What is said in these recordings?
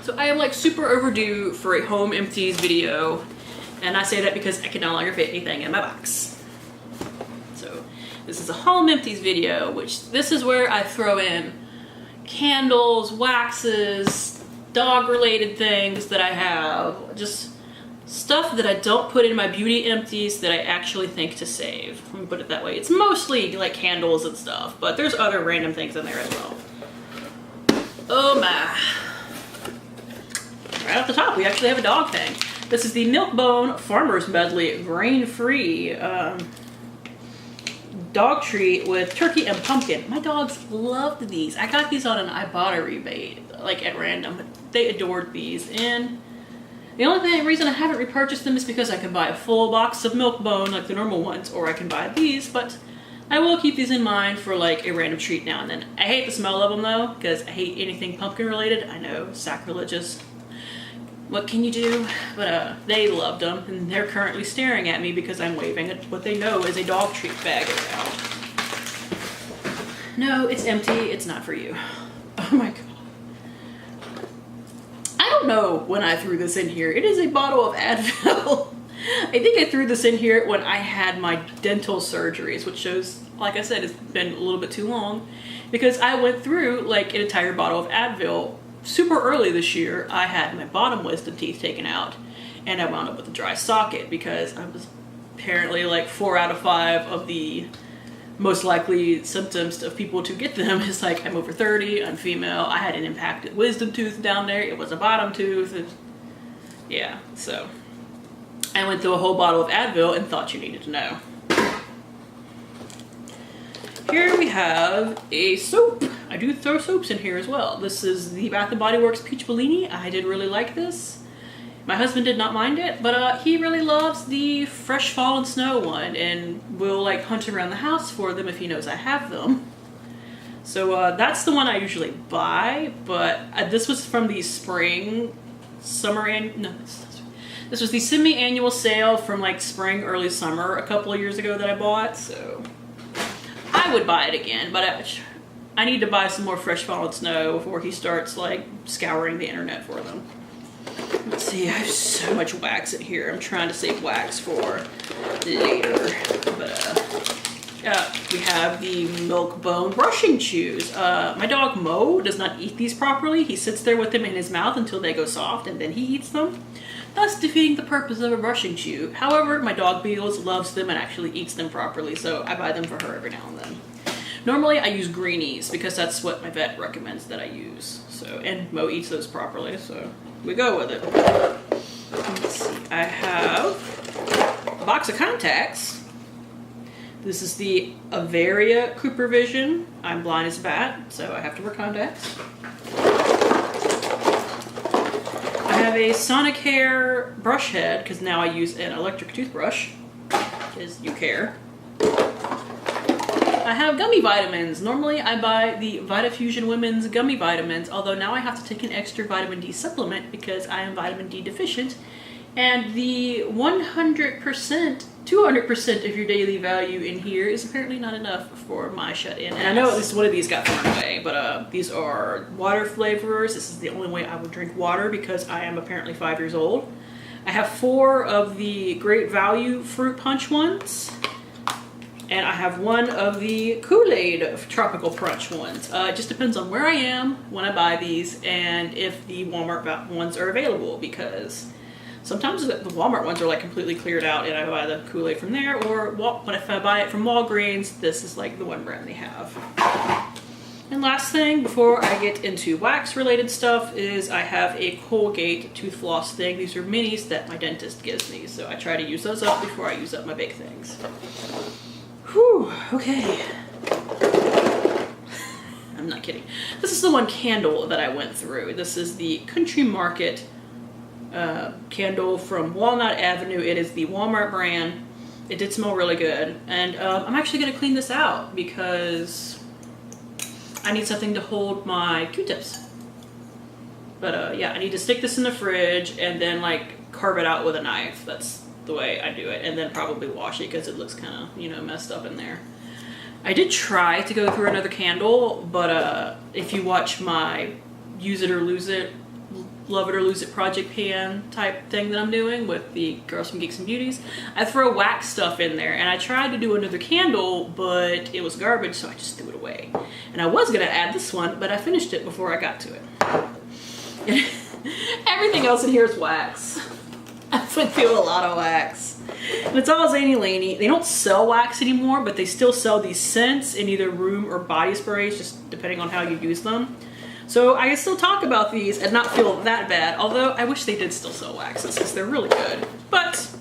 So I am like super overdue for a home empties video, and I say that because I can no longer fit anything in my box. So this is a home empties video, which this is where I throw in candles, waxes, dog related things that I have, just stuff that I don't put in my beauty empties that I actually think to save. Let me put it that way. It's mostly like candles and stuff, but there's other random things in there as well. Oh my. Right off the top, we actually have a dog thing. This is the Milk-Bone Farmer's Medley grain-free dog treat with turkey and pumpkin. My dogs loved these. I got these on an Ibotta rebate, like at random, but they adored these. And the only reason I haven't repurchased them is because I can buy a full box of Milk-Bone, like the normal ones, or I can buy these, but I will keep these in mind for like a random treat now and then. I hate the smell of them though, because I hate anything pumpkin related. I know, sacrilegious. What can you do? But they loved them, and they're currently staring at me because I'm waving at what they know is a dog treat bag around. No, it's empty. It's not for you. Oh my god. I don't know when I threw this in here. It is a bottle of Advil. I think I threw this in here when I had my dental surgeries, which shows, like I said, it's been a little bit too long, because I went through like an entire bottle of Advil super early this year. I had my bottom wisdom teeth taken out, and I wound up with a dry socket because I was apparently like 4 out of 5 of the most likely symptoms of people to get them is like, I'm over 30, I'm female, I had an impacted wisdom tooth down there, it was a bottom tooth, and yeah, so I went through a whole bottle of Advil and thought you needed to know. Here we have a soap. I do throw soaps in here as well. This is the Bath & Body Works Peach Bellini. I did really like this. My husband did not mind it, but he really loves the Fresh Fallen Snow one and will like hunt around the house for them if he knows I have them. So that's the one I usually buy, but this was from the spring, summer, and no, this was the semi-annual sale from like spring, early summer a couple of years ago that I bought, so I would buy it again, but I need to buy some more Fresh Fallen Snow before he starts like scouring the internet for them. Let's see, I have so much wax in here. I'm trying to save wax for later. But we have the Milk-Bone brushing chews. My dog Mo does not eat these properly. He sits there with them in his mouth until they go soft and then he eats them, thus defeating the purpose of a brushing chew. However, my dog Beagles loves them and actually eats them properly, so I buy them for her every now and then. Normally I use greenies because that's what my vet recommends that I use. So, and Mo eats those properly, so we go with it. Let's see, I have a box of contacts. This is the Averia Cooper Vision. I'm blind as a bat, so I have to wear contacts. I have a Sonicare brush head, because now I use an electric toothbrush, because you care. I have gummy vitamins. Normally I buy the VitaFusion Women's gummy vitamins, although now I have to take an extra vitamin D supplement because I am vitamin D deficient. And the 100%, 200% of your daily value in here is apparently not enough for my shut-in. And I know at least one of these got thrown away, but these are water flavorers. This is the only way I would drink water because I am apparently 5 years old. I have 4 of the Great Value Fruit Punch ones. And I have 1 of the Kool-Aid Tropical Crunch ones. It just depends on where I am when I buy these and if the Walmart ones are available, because sometimes the Walmart ones are like completely cleared out and I buy the Kool-Aid from there, or if I buy it from Walgreens, this is like the one brand they have. And last thing before I get into wax related stuff is I have a Colgate tooth floss thing. These are minis that my dentist gives me, so I try to use those up before I use up my big things. Whew, okay. I'm not kidding. This is the one candle that I went through. This is the Country Market candle from Walnut Avenue. It is the Walmart brand. It did smell really good. And I'm actually going to clean this out because I need something to hold my Q-tips. But yeah, I need to stick this in the fridge and then like carve it out with a knife. That's the way I do it, and then probably wash it because it looks kind of, you know, messed up in there. I did try to go through another candle, but if you watch my Use It or Lose It Love It or Lose It project pan type thing that I'm doing with the Girls from Geeks and Beauties. I throw wax stuff in there, and I tried to do another candle, but it was garbage, so I just threw it away. And I was gonna add this one, but I finished it before I got to it. Everything else in here is wax. I went through a lot of wax. And it's all zany laney. They don't sell wax anymore, but they still sell these scents in either room or body sprays, just depending on how you use them. So I can still talk about these and not feel that bad, although I wish they did still sell waxes because they're really good. But,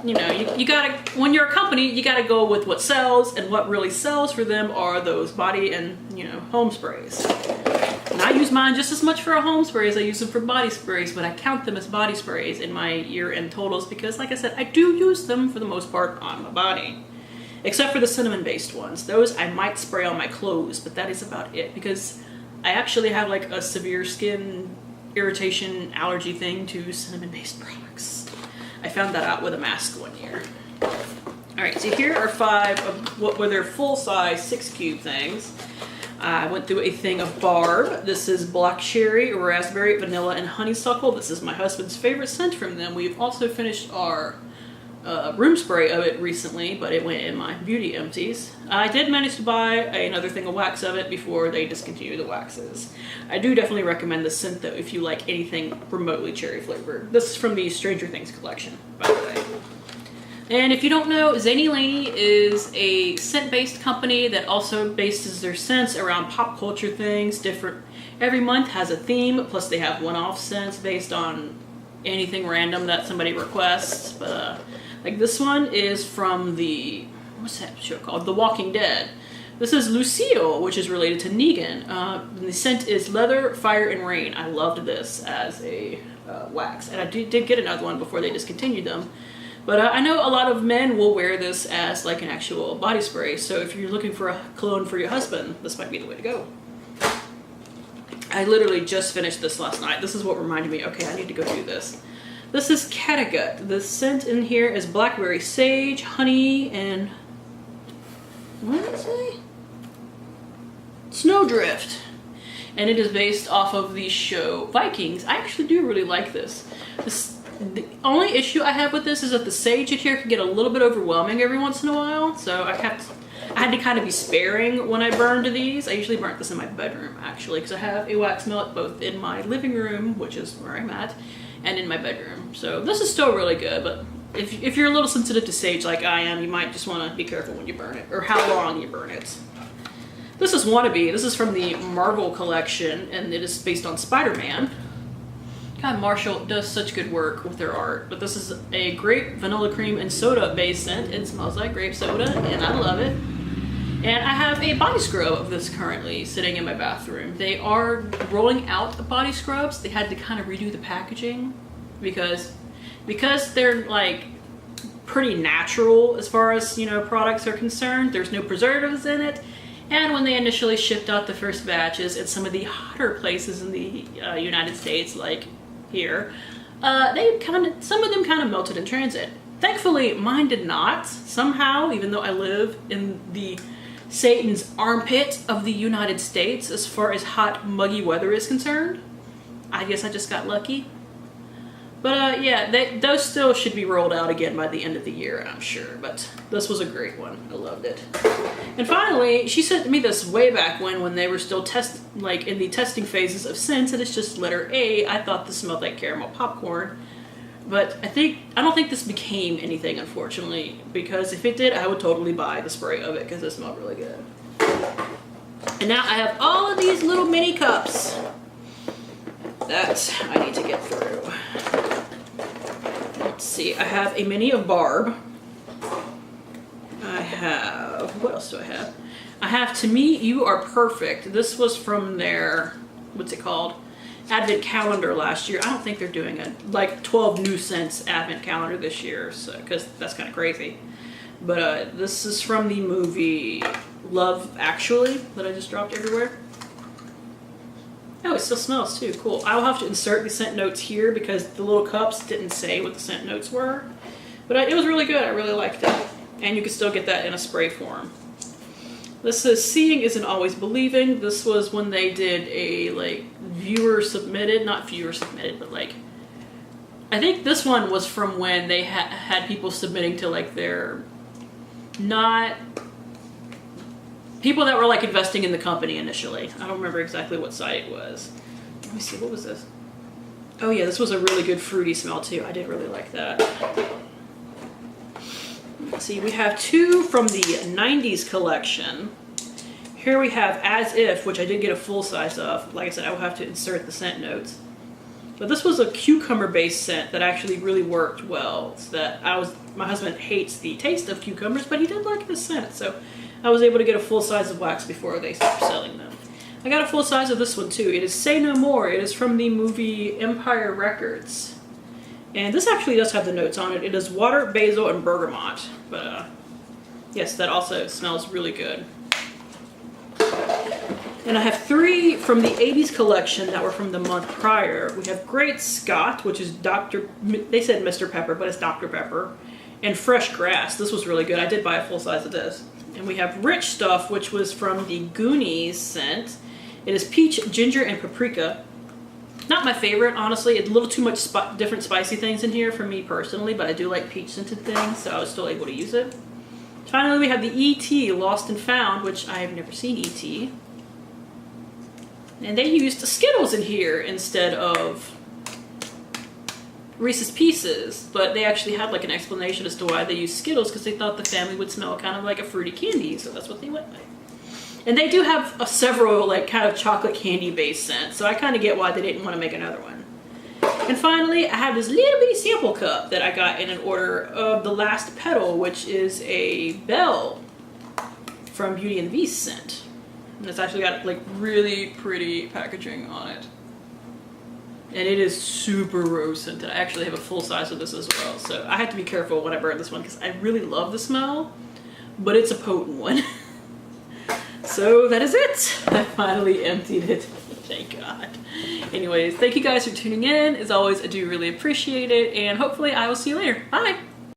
you know, you gotta, when you're a company, you gotta go with what sells, and what really sells for them are those body and, you know, home sprays. And I use mine just as much for a home spray as I use them for body sprays, but I count them as body sprays in my year-end totals because, like I said, I do use them for the most part on my body. Except for the cinnamon-based ones. Those I might spray on my clothes, but that is about it because I actually have like a severe skin irritation allergy thing to cinnamon-based products. I found that out with a mask one year. All right, so here are 5 of what were their full-size 6-cube things. I went through a thing of Barb. This is black cherry, raspberry, vanilla, and honeysuckle. This is my husband's favorite scent from them. We've also finished our room spray of it recently, but it went in my beauty empties. I did manage to buy another thing of wax of it before they discontinued the waxes. I do definitely recommend this scent though if you like anything remotely cherry flavored. This is from the Stranger Things collection, by the way. And if you don't know, Zany Laney is a scent-based company that also bases their scents around pop culture things. Every month has a theme, plus they have one-off scents based on anything random that somebody requests. But like this one is from the, what's that show called? The Walking Dead. This is Lucille, which is related to Negan. The scent is Leather, Fire, and Rain. I loved this as a wax, and I did get another one before they discontinued them. But I know a lot of men will wear this as like an actual body spray, so if you're looking for a cologne for your husband, this might be the way to go. I literally just finished this last night. This is what reminded me, okay, I need to go do this. This is Catgut. The scent in here is blackberry sage, honey, and what did it say? Snowdrift. And it is based off of the show Vikings. I actually do really like this. The only issue I have with this is that the sage in here can get a little bit overwhelming every once in a while, so I had to kind of be sparing when I burned these. I usually burnt this in my bedroom, actually, because I have a wax melon both in my living room, which is where I'm at, and in my bedroom. So this is still really good, but if you're a little sensitive to sage like I am, you might just want to be careful when you burn it, or how long you burn it. This is Wannabe. This is from the Marvel collection, and it is based on Spider-Man. God, Marshall does such good work with their art, but this is a grape, vanilla cream, and soda based scent. It smells like grape soda, and I love it. And I have a body scrub of this currently sitting in my bathroom. They are rolling out the body scrubs. They had to kind of redo the packaging because they're like pretty natural as far as, you know, products are concerned. There's no preservatives in it. And when they initially shipped out the first batches at some of the hotter places in the United States, like here, some of them kind of melted in transit. Thankfully, mine did not. Somehow, even though I live in the Satan's armpit of the United States as far as hot, muggy weather is concerned, I guess I just got lucky. But yeah, those still should be rolled out again by the end of the year, I'm sure. But this was a great one. I loved it. And finally, she sent me this way back when they were still in the testing phases of scents, and it's just letter A. I thought this smelled like caramel popcorn, but I don't think this became anything, unfortunately, because if it did, I would totally buy the spray of it because it smelled really good. And now I have all of these little mini cups that I need to get through. Let's see, I have a mini of Barb. I have, what else do I have? I have To Me, You Are Perfect. This was from their, what's it called? Advent calendar last year. I don't think they're doing a, like 12 new scents Advent calendar this year, so, because that's kind of crazy. But this is from the movie Love Actually that I just dropped everywhere. Oh, it still smells too. Cool. I'll have to insert the scent notes here because the little cups didn't say what the scent notes were. But it was really good. I really liked it. And you can still get that in a spray form. This says Seeing Isn't Always Believing. This was when they did a like viewer submitted, not viewer submitted, but like, I think this one was from when they had people submitting to like their, not, people that were like investing in the company initially. I don't remember exactly what site it was. Let me see, what was this? Oh yeah, this was a really good fruity smell too. I did really like that. Let's see, we have two from the 90s collection. Here we have As If, which I did get a full size of. Like I said, I will have to insert the scent notes. But this was a cucumber-based scent that actually really worked well. So that my husband hates the taste of cucumbers, but he did like the scent. So I was able to get a full size of wax before they stopped selling them. I got a full size of this one too. It is Say No More. It is from the movie Empire Records. And this actually does have the notes on it. It is water, basil, and bergamot. But yes, that also smells really good. And I have three from the 80s collection that were from the month prior. We have Great Scott, which is they said Mr. Pepper, but it's Dr. Pepper. And Fresh Grass. This was really good. I did buy a full size of this. And we have Rich Stuff, which was from the Goonies scent. It is peach, ginger, and paprika. Not my favorite, honestly. It's a little too much different spicy things in here for me personally, but I do like peach scented things, so I was still able to use it. Finally, we have the E.T. Lost and Found, which I have never seen E.T. And they used Skittles in here instead of Reese's Pieces, but they actually had like an explanation as to why they used Skittles, because they thought the family would smell kind of like a fruity candy, so that's what they went with. And they do have several like kind of chocolate candy based scents, so I kind of get why they didn't want to make another one. And finally, I have this little bitty sample cup that I got in an order of The Last Petal, which is a bell from Beauty and the Beast scent. And it's actually got like really pretty packaging on it. And it is super rose scented. I actually have a full size of this as well, so I have to be careful when I burn this one because I really love the smell, but it's a potent one. So that is it. I finally emptied it. Thank God. Anyways, thank you guys for tuning in. As always, I do really appreciate it, and hopefully I will see you later. Bye!